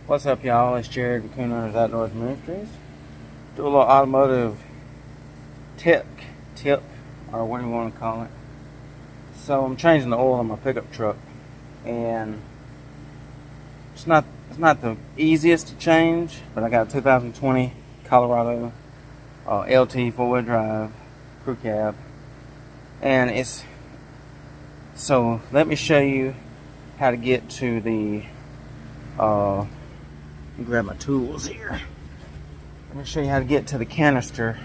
What's up, y'all? It's Jared with Coon Hunters Outdoors Ministries. Do a little automotive tip, or what do you want to call it. So I'm changing the oil on my pickup truck, and it's not the easiest to change, but I got a 2020 Colorado LT 4-wheel drive crew cab, and so let me show you how to get to the grab my tools here. Let me show you how to get to the canister.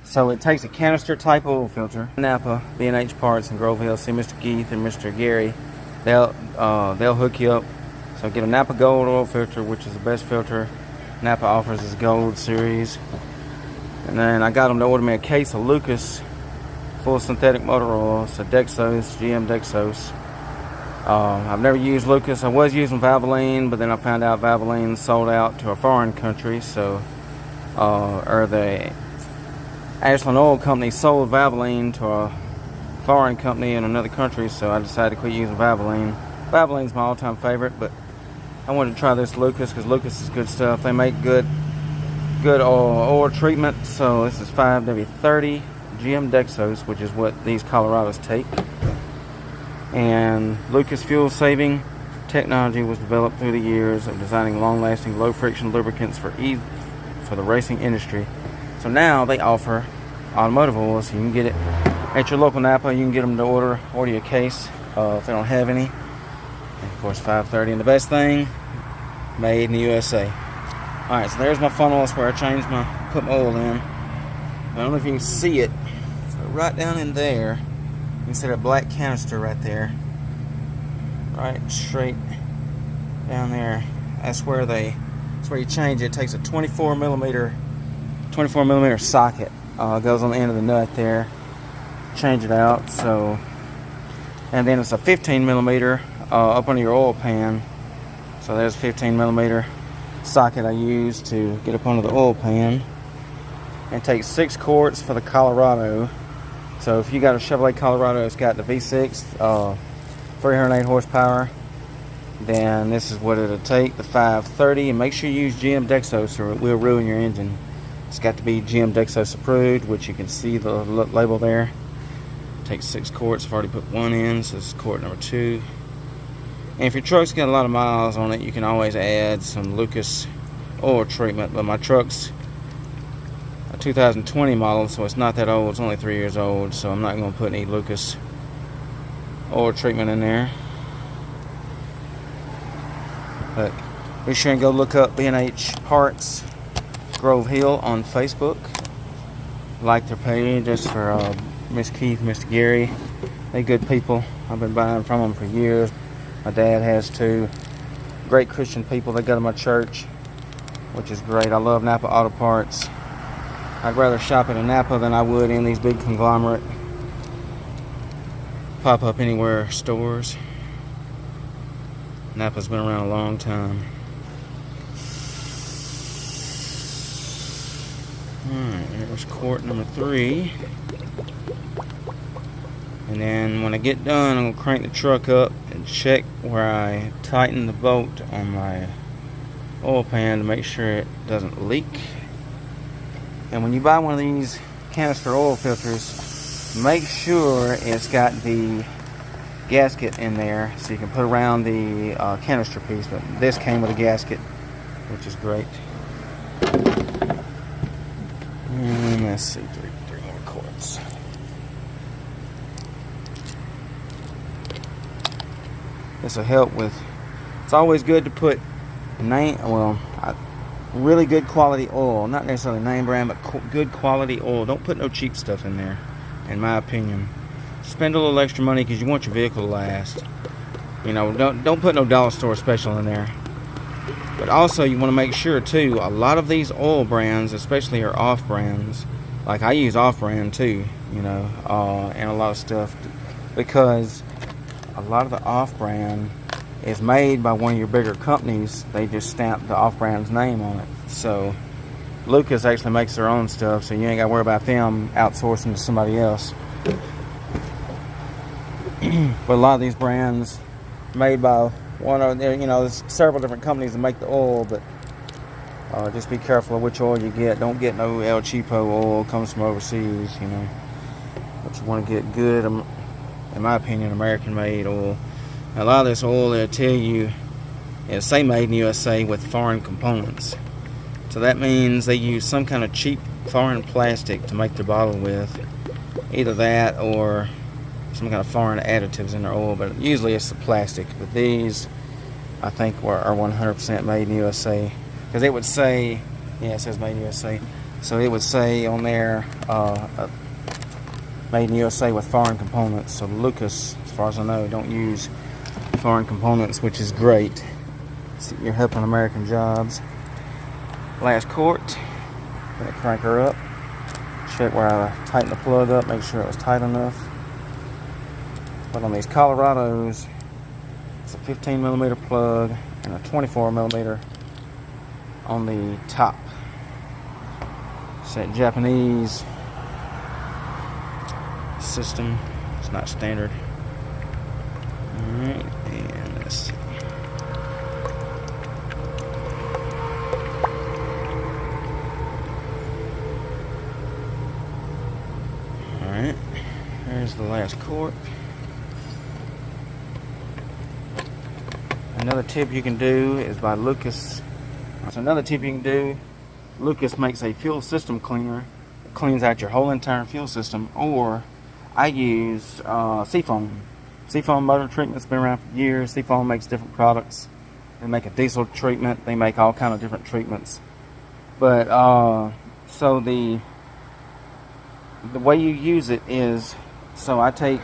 So it takes a canister type oil filter. NAPA, B&H Parts in Grove Hill. See Mr. Keith and Mr. Gary. They'll hook you up. So get a NAPA Gold oil filter, which is the best filter NAPA offers, is Gold series. And then I got them to order me a case of Lucas full synthetic motor oil. So Dexos, GM Dexos. I've never used Lucas. I was using Valvoline, but then I found out Valvoline sold out to a foreign country, so or the Ashland Oil Company sold Valvoline to a foreign company in another country, so I decided to quit using Valvoline. Valvoline's my all-time favorite, but I wanted to try this Lucas because Lucas is good stuff. They make good oil treatment. So this is 5W30 GM Dexos, which is what these Colorados take. And Lucas fuel saving technology was developed through the years of designing long-lasting, low-friction lubricants for the racing industry. So now they offer automotive oils. So you can get it at your local NAPA. You can get them to order you a case if they don't have any. And of course, 530. And the best thing, made in the USA. All right, so there's my funnel. That's where I put my oil in. I don't know if you can see it, but right down in there. You can see that black canister right there, right straight down there. That's where you change it. It takes a 24 millimeter socket. Goes on the end of the nut there. Change it out. So, and then it's a 15 millimeter up under your oil pan. So there's a 15 millimeter socket I use to get up under the oil pan. And it takes 6 quarts for the Colorado. So if you got a Chevrolet Colorado, it's got the V6, 308 horsepower, then this is what it'll take, the 530. And make sure you use GM Dexos or it will ruin your engine. It's got to be GM Dexos approved, which you can see the label there. It takes 6 quarts. I've already put 1 in, so this is quart number 2. And if your truck's got a lot of miles on it, you can always add some Lucas oil treatment. But my truck's 2020 model, so it's not that old. It's only 3 years old, so I'm not going to put any Lucas oil treatment in there. But be sure and go look up B&H Parts Grove Hill on Facebook. Like their page. Just for Miss Keith, Mr. Gary. They good people. I've been buying from them for years. My dad has too. Great Christian people. They go to my church, which is great. I love NAPA Auto Parts. I'd rather shop at a NAPA than I would in these big conglomerate pop-up anywhere stores. NAPA's been around a long time. Alright, there's quart number 3. And then when I get done, I'm going to crank the truck up and check where I tighten the bolt on my oil pan to make sure it doesn't leak. And when you buy one of these canister oil filters, make sure it's got the gasket in there so you can put around the canister piece. But this came with a gasket, which is great. And let's see, three more quarts. This will help with. It's always good to put really good quality oil, not necessarily name brand, but good quality oil. Don't put no cheap stuff in there, in my opinion. Spend a little extra money because you want your vehicle to last. You know, don't put no dollar store special in there. But also you want to make sure too, a lot of these oil brands especially are off brands. Like I use off brand too, you know, and a lot of stuff, because a lot of the off brand is made by one of your bigger companies. They just stamp the off-brand's name on it. So Lucas actually makes their own stuff, so you ain't got to worry about them outsourcing to somebody else. But a lot of these brands made by one of there, there's several different companies that make the oil, but just be careful of which oil you get. Don't get no El Cheapo oil, comes from overseas, But you want to get good, in my opinion, American-made oil. Now, a lot of this oil, they'll tell you, it's say made in the USA with foreign components. So that means they use some kind of cheap foreign plastic to make their bottle with. Either that or some kind of foreign additives in their oil, but usually it's the plastic. But these, I think, are 100% made in the USA. Because it would say, yeah, it says made in the USA. So it would say on there, made in the USA with foreign components. So Lucas, as far as I know, don't use foreign components, which is great. So you're helping American jobs. Last quart. Gonna crank her up. Check where I tighten the plug up, make sure it was tight enough. But on these Colorados, it's a 15mm plug and a 24mm on the top. It's that Japanese system. It's not standard. Alright, and let's see. Alright, there's the last quart. Another tip you can do is by Lucas. So another tip you can do, Lucas makes a fuel system cleaner. It cleans out your whole entire fuel system. Or I use Seafoam. Seafoam motor treatment's been around for years. Seafoam makes different products. They make a diesel treatment. They make all kind of different treatments. But so the way you use it is, so I take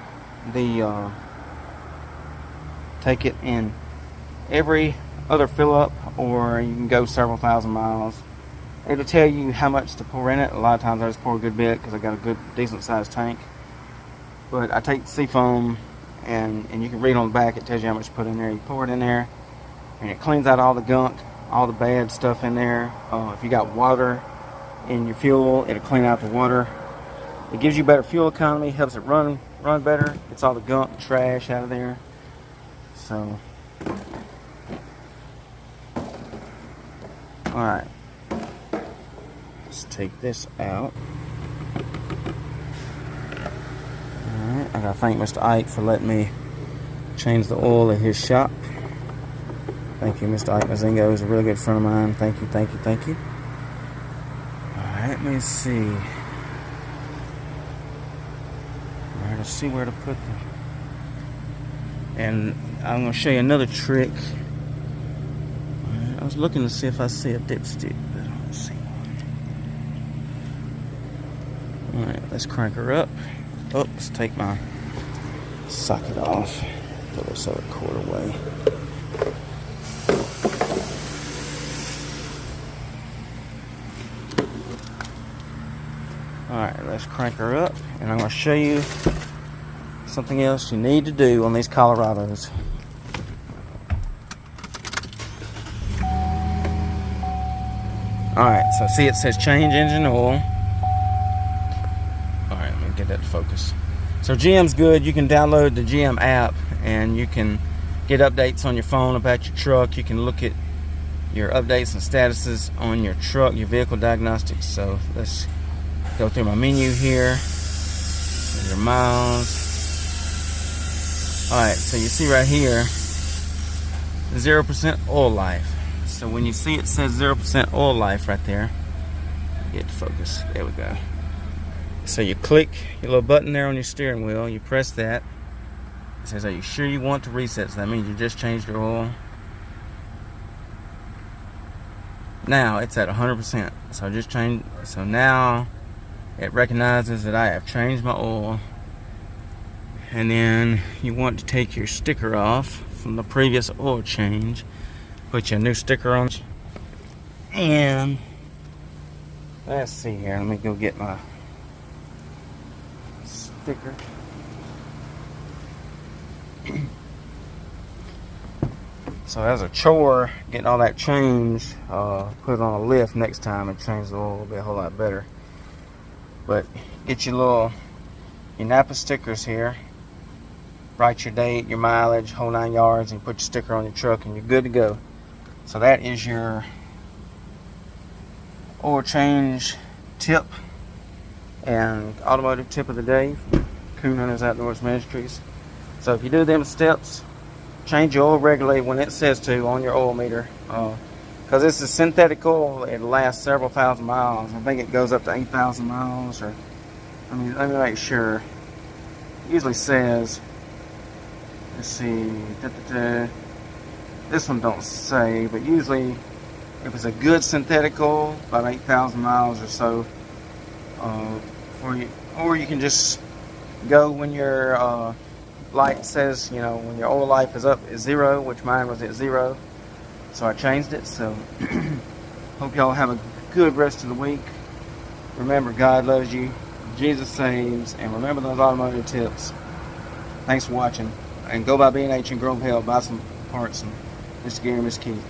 it in every other fill up, or you can go several thousand miles. It'll tell you how much to pour in it. A lot of times I just pour a good bit because I got a good decent sized tank. But I take Seafoam, and you can read on the back, it tells you how much to put in there. You pour it in there and it cleans out all the gunk, all the bad stuff in there. If you got water in your fuel, it'll clean out the water. It gives you better fuel economy, helps it run better, gets all the gunk, trash out of there. So alright, let's take this out. Alright, I gotta thank Mr. Ike for letting me change the oil at his shop. Thank you, Mr. Ike Mazingo. He's a really good friend of mine. Thank you, thank you, thank you. Alright, let me see. Alright, let's see where to put them. And I'm gonna show you another trick. I was looking to see if I see a dipstick, but I don't see one. Alright, let's crank her up. Oh, let's take my socket off. Put this other cord away. Alright, let's crank her up. And I'm going to show you something else you need to do on these Colorados. Alright, so see it says change engine oil. Alright, let me get that to focus. So GM's good. You can download the GM app and you can get updates on your phone about your truck. You can look at your updates and statuses on your truck, your vehicle diagnostics. So let's go through my menu here. There's your miles. Alright, so you see right here 0% oil life. So when you see it says 0% oil life right there, get to focus. There we go. So you click your little button there on your steering wheel, you press that. It says, are you sure you want to reset? So that means you just changed your oil. Now it's at 100%. So I just changed. So now it recognizes that I have changed my oil. And then you want to take your sticker off from the previous oil change. Put your new sticker on. And let's see here. Let me go get my sticker. So as a chore, getting all that changed, put it on a lift next time and change the oil. Will be a whole lot better. But get your NAPA stickers here. write your date, your mileage, whole 9 yards, and you put your sticker on your truck, and you're good to go. So that is your oil change tip and automotive tip of the day from Coon Hunters Outdoors Ministries. So if you do them steps, change your oil regulator when it says to on your oil meter, because this is synthetic oil. It lasts several thousand miles. I think it goes up to 8,000 miles, or let me make sure. It usually says, let's see, this one don't say, but usually if it's a good synthetic oil, about 8,000 miles or so. Or you can just go when your light says, when your oil life is up at 0, which mine was at 0. So I changed it. So hope y'all have a good rest of the week. Remember, God loves you, Jesus saves, and remember those automotive tips. Thanks for watching. And go by B&H in Grove Hill, buy some parts, and Mr. Gary and Miss Keith.